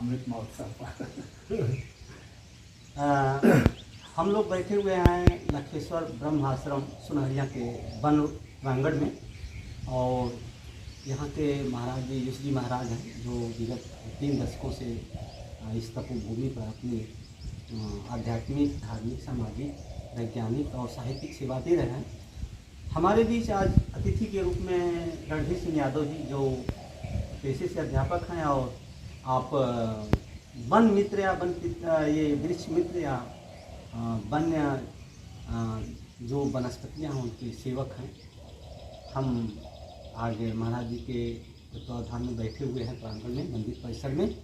अमृत महोत्सव पर। हम लोग बैठे हुए हैं लखेश्वर ब्रह्म आश्रम सुनहरिया के वन प्रांगण में, और यहाँ के महाराज जी यश जी महाराज हैं जो विगत 3 दशकों से इस तपोभूमि पर अपनी आध्यात्मिक, धार्मिक, सामाजिक, वैज्ञानिक और साहित्यिक सेवा दे रहे हैं। हमारे बीच आज अतिथि के रूप में रणधीर सिंह यादव जी, जो पेशे से अध्यापक हैं और आप वन मित्र या ये वृक्ष मित्र या वन्य जो वनस्पतियाँ हैं उनके सेवक हैं। हम आज महाराज जी के तत्वावधान में बैठे हुए हैं प्रांगण में, मंदिर परिसर में।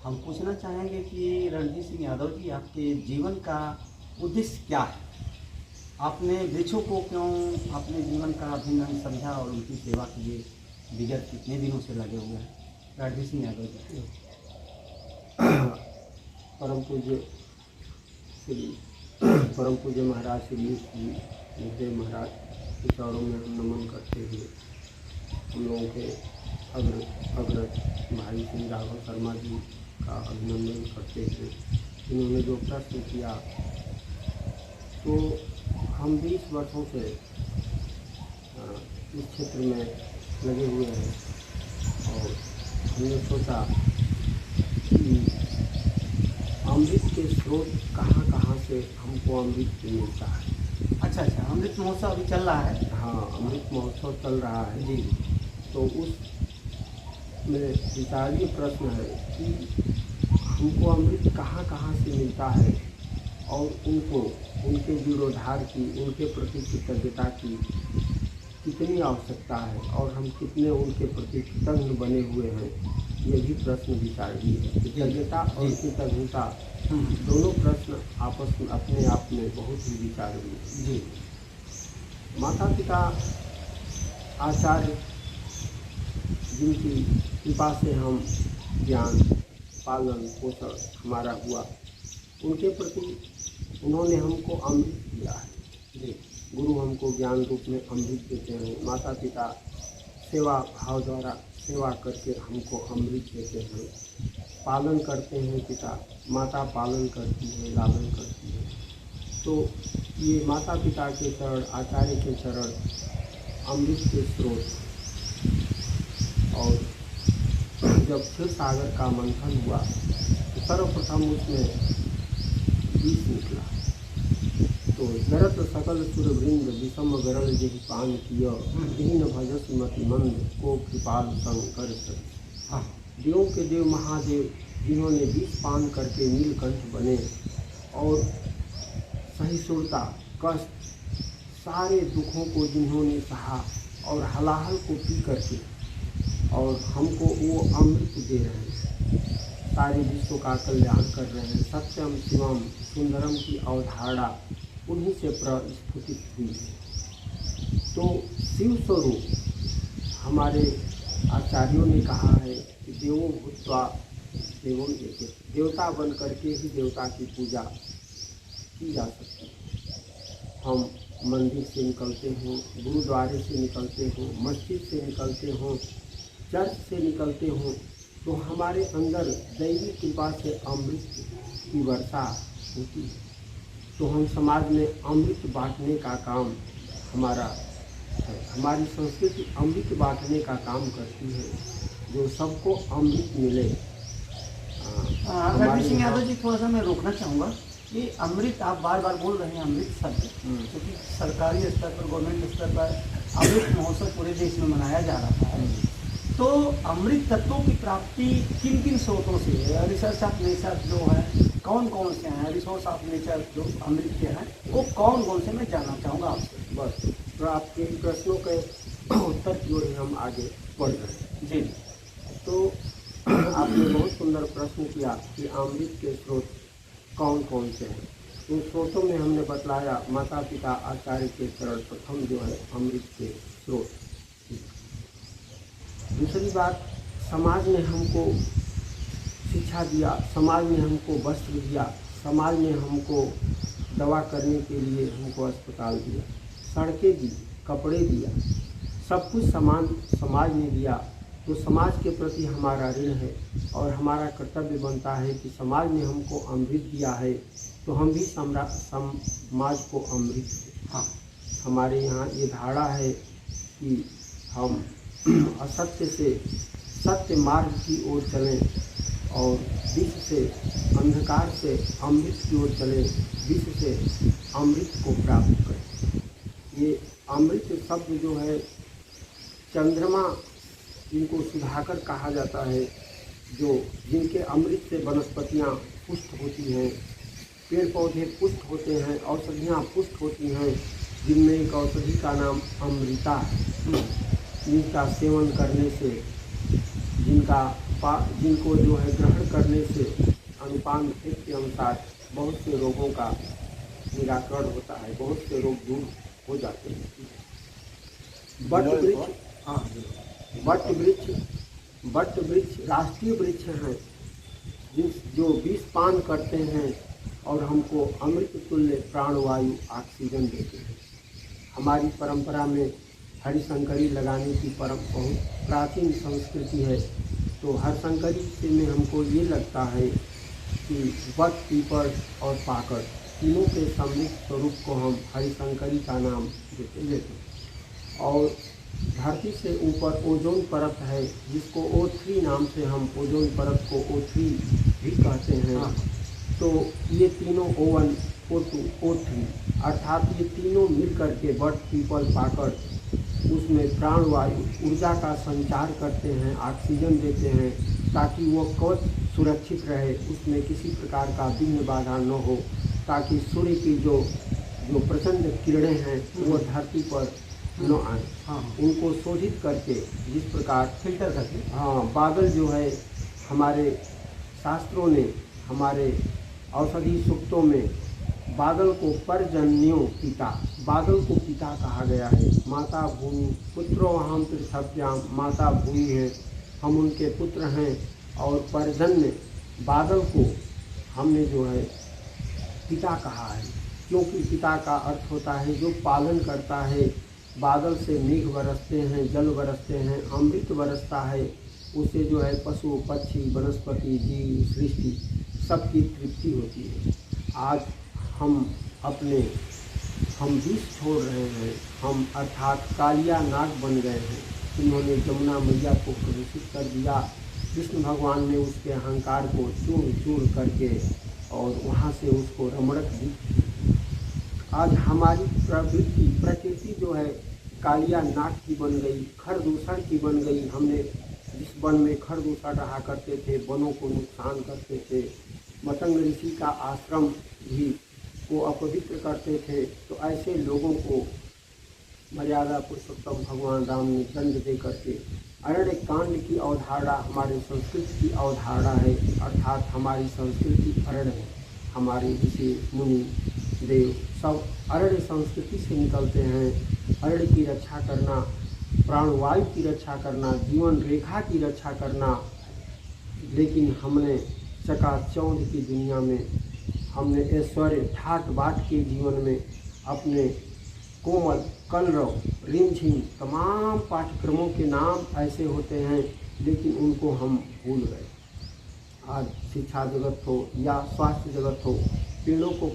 हम पूछना चाहेंगे कि रणधीर सिंह यादव जी, आपके जीवन का उद्देश्य क्या है? आपने वृक्षों को क्यों अपने जीवन का अभिन्न अंग समझा और उनकी सेवा के लिए विगत कितने दिनों से लगे हुए हैं? रणधीर सिंह यादव जी। परम पूज्य महाराज श्री मुखदेव महाराज के चरणों में हम नमन करते हुए हम लोगों के अग्रज भाई श्री राघव शर्मा जी का अभिनंदन करते हुए इन्होंने जो प्रश्न किया, तो हम 20 वर्षों से इस क्षेत्र में लगे हुए हैं और हमने सोचा कि अमृत के स्रोत कहाँ से हमको अमृत मिलता है। अच्छा, अमृत महोत्सव अभी चल रहा है? हाँ, अमृत महोत्सव चल रहा है जी। तो उस में विचारीय प्रश्न है कि हमको अमृत कहाँ से मिलता है और उनके जीर्णोद्धार की, उनके प्रति कृतज्ञता की कितनी आवश्यकता है और हम कितने उनके प्रति कृतज्ञ बने हुए हैं, ये भी प्रश्न विचारणीय है। कृतज्ञता और कृतज्ञता दोनों प्रश्न आपस में अपने आप में बहुत ही विचारणीय है। जी। माता पिता आचार्य जिनकी कृपा से हम ज्ञान, पालन, पोषण हमारा हुआ, उनके प्रति उन्होंने हमको अमृत दिया है। जी, गुरु हमको ज्ञान रूप में अमृत देते हैं। माता पिता सेवा भाव द्वारा सेवा करके हमको अमृत देते हैं। पालन करते हैं पिता, माता पालन करती है, लालन करती है। तो ये माता पिता के चरण, आचार्य के चरण अमृत के स्रोत। और जब क्षीर सागर का मंथन हुआ तो सर्वप्रथम उसमें बीज निकला। तो जरत सकल सुरवृंद विषम गरल जहि पान किया, दीन भजस मति मंद को कृपाल शंकर सर। देवों के देव महादेव जिन्होंने बीज पान करके नीलकंठ बने और सहिष्णुता, कष्ट, सारे दुखों को जिन्होंने सहा और हलाहल को पी करके और हमको वो अमृत दे रहे हैं, सारे विश्व का कल्याण कर रहे हैं। सत्यम शिवम सुंदरम की अवधारणा उन्हीं से प्रस्फुटित हुई है। तो शिव स्वरूप हमारे आचार्यों ने कहा है कि देवो भूत्वा देवो देते, देवता बन करके ही देवता की पूजा की जा सकती है। हम मंदिर से निकलते हों, गुरुद्वारे से निकलते हों, मस्जिद से निकलते हों, चर्च से निकलते हों, तो हमारे अंदर दैवी कृपा से अमृत की वर्षा होती है। तो हम समाज में अमृत बांटने का काम हमारा है। हमारी संस्कृति अमृत बांटने का काम करती है, जो सबको अमृत मिले। रणधीर सिंह यादव जी, थोड़ा सा मैं रोकना चाहूँगा। ये अमृत आप बार बार बोल रहे हैं, अमृत शब्द, क्योंकि सरकारी स्तर पर, गवर्नमेंट स्तर पर अमृत महोत्सव पूरे देश में मनाया जा रहा है। तो अमृत तत्वों की प्राप्ति किन किन स्रोतों से है? रिसर्च ऑफ नेचर जो है, कौन कौन से हैं? रिसोर्स ऑफ नेचर जो अमृत के हैं वो कौन कौन से, मैं जानना चाहूँगा आपसे। बस तो आपके प्रश्नों के उत्तर की ओर हम आगे बढ़ रहे हैं। जी। तो आपने बहुत सुंदर प्रश्न किया कि अमृत के स्रोत कौन कौन से हैं। उन स्रोतों में हमने बतलाया माता पिता आचार्य के चरण प्रथम जो है अमृत के स्रोत। दूसरी बात, समाज ने हमको शिक्षा दिया, समाज ने हमको वस्त्र दिया, समाज ने हमको दवा करने के लिए हमको अस्पताल दिया, सड़कें दी, कपड़े दिया, सब कुछ समाज ने दिया। तो समाज के प्रति हमारा ऋण है और हमारा कर्तव्य बनता है कि समाज ने हमको अमृत दिया है तो हम भी समाज को अमृत दें। हाँ, हमारे यहाँ ये धारणा है कि हम असत्य से सत्य मार्ग की ओर चलें और विष से अंधकार से अमृत की ओर चलें, विष से अमृत को प्राप्त करें। ये अमृत शब्द जो है, चंद्रमा जिनको सुधाकर कहा जाता है, जो जिनके अमृत से वनस्पतियाँ पुष्ट होती हैं, पेड़ पौधे पुष्ट होते हैं, औषधियाँ पुष्ट होती हैं, जिनमें एक औषधि का नाम अमृता है, जिनका सेवन करने से जिनको जो है ग्रहण करने से अनुपान भेद के अनुसार बहुत से रोगों का निराकरण होता है, बहुत से रोग दूर हो जाते हैं। बट वृक्ष राष्ट्रीय वृक्ष हैं, जो विष पान करते हैं और हमको अमृत तुल्य प्राणवायु ऑक्सीजन देते हैं। हमारी परंपरा में हरिशंकरी लगाने की बहुत प्राचीन संस्कृति है। तो हरिशंकरी से में हमको ये लगता है कि वट, पीपल और पाकड़ तीनों के सम्मिलित स्वरूप को हम हरिशंकरी का नाम देते हैं। और धरती से ऊपर ओजोन परत है, जिसको O3 नाम से हम ओजोन परत को O3 भी कहते हैं। तो ये तीनों O1, O2, O3 अर्थात ये तीनों मिलकर के वट, पीपल, पाकड़ उसमें प्राणवायु ऊर्जा का संचार करते हैं, ऑक्सीजन देते हैं, ताकि वो कवच सुरक्षित रहे, उसमें किसी प्रकार का विघ्न बाधा न हो, ताकि सूर्य की जो प्रचंड किरणें हैं वो धरती पर न आए। हाँ, उनको शोधित करके, जिस प्रकार फिल्टर करके, हाँ, बादल जो है, हमारे शास्त्रों ने, हमारे औषधि सूक्तों में बादल को पर्जन्यो पिता, बादल को पिता कहा गया है। माता भूमि पुत्रो अहम पृथ्व्याम, माता भूमि है, हम उनके पुत्र हैं। और पर्जन्य बादल को हमने जो है पिता कहा है, क्योंकि पिता का अर्थ होता है जो पालन करता है। बादल से मेघ बरसते हैं, जल बरसते हैं, अमृत बरसता है, उससे जो है पशु पक्षी वनस्पति जीव सृष्टि सबकी तृप्ति होती है। आज हम विष छोड़ रहे हैं, हम अर्थात कालिया नाग बन गए हैं। उन्होंने जमुना मैया को प्रदूषित कर दिया, कृष्ण भगवान ने उसके अहंकार को चूर चूर करके और वहाँ से उसको रमणक दी। आज हमारी प्रकृति जो है कालिया नाग की बन गई, खरदूषण की बन गई। हमने जिस वन में खरदूषण रहा करते थे, वनों को नुकसान करते थे, मतंग ऋषि का आश्रम भी को अपवित्र करते थे। तो ऐसे लोगों को मर्यादा पुरुषोत्तम भगवान राम ने दंड दे करके अरण्य कांड की अवधारणा हमारे संस्कृति की अवधारणा है, अर्थात हमारी संस्कृति अरण्य है। हमारे ऋषि मुनि देव सब अरण्य संस्कृति से निकलते हैं। अरण्य की रक्षा करना, प्राणवायु की रक्षा करना, जीवन रेखा की रक्षा करना। लेकिन हमने चकाचौंध की दुनिया में, हमने ऐश्वर्य ठाट बाट के जीवन में अपने कोमल, कलरव, रिमझिम तमाम पाठ्यक्रमों के नाम ऐसे होते हैं, लेकिन उनको हम भूल गए। आज शिक्षा जगत हो या स्वास्थ्य जगत हो, पेड़ों को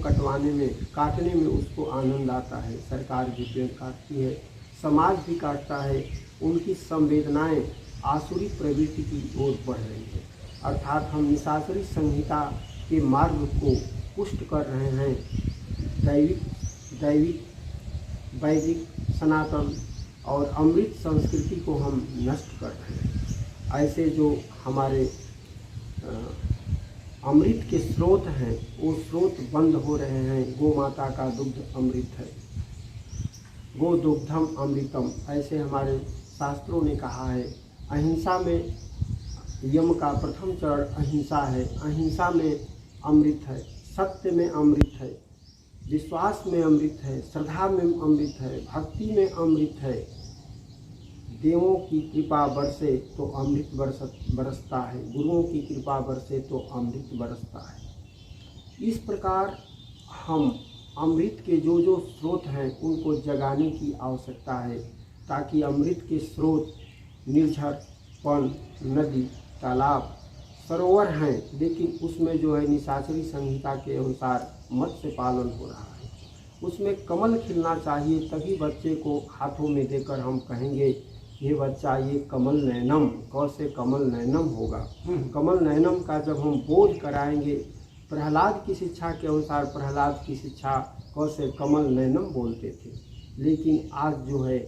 काटने में उसको आनंद आता है। सरकार भी पेड़ काटती है, समाज भी काटता है। उनकी संवेदनाएं आसुरी प्रवृत्ति की ओर बढ़ रही है, अर्थात हम निशाचरी संहिता के मार्ग को पुष्ट कर रहे हैं। दैविक वैदिक सनातन और अमृत संस्कृति को हम नष्ट कर रहे हैं। ऐसे जो हमारे अमृत के स्रोत हैं, वो स्रोत बंद हो रहे हैं। गो माता का दुग्ध अमृत है, गो दुग्धम अमृतम, ऐसे हमारे शास्त्रों ने कहा है। अहिंसा में यम का प्रथम चरण अहिंसा है, अहिंसा में अमृत है, सत्य में अमृत है, विश्वास में अमृत है, श्रद्धा में अमृत है, भक्ति में अमृत है। देवों की कृपा बरसे तो अमृत बरसता है, गुरुओं की कृपा बरसे तो अमृत बरसता है। इस प्रकार हम अमृत के जो स्रोत हैं उनको जगाने की आवश्यकता है, ताकि अमृत के स्रोत निर्झर वन, नदी, तालाब, सरोवर हैं, लेकिन उसमें जो है निशाचरी संहिता के अनुसार मत्स्य पालन हो रहा है। उसमें कमल खिलना चाहिए, तभी बच्चे को हाथों में देकर हम कहेंगे ये बच्चा ये कमल नयनम, क से कमल नयनम होगा। कमल नयनम का जब हम बोध कराएंगे, प्रहलाद की शिक्षा के अनुसार, प्रहलाद की शिक्षा क से कमल नयनम बोलते थे, लेकिन आज जो है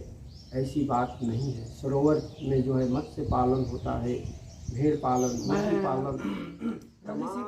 ऐसी बात नहीं है। सरोवर में जो है मत्स्य पालन होता है, भेड़ पालन, मछली पालन, तमाम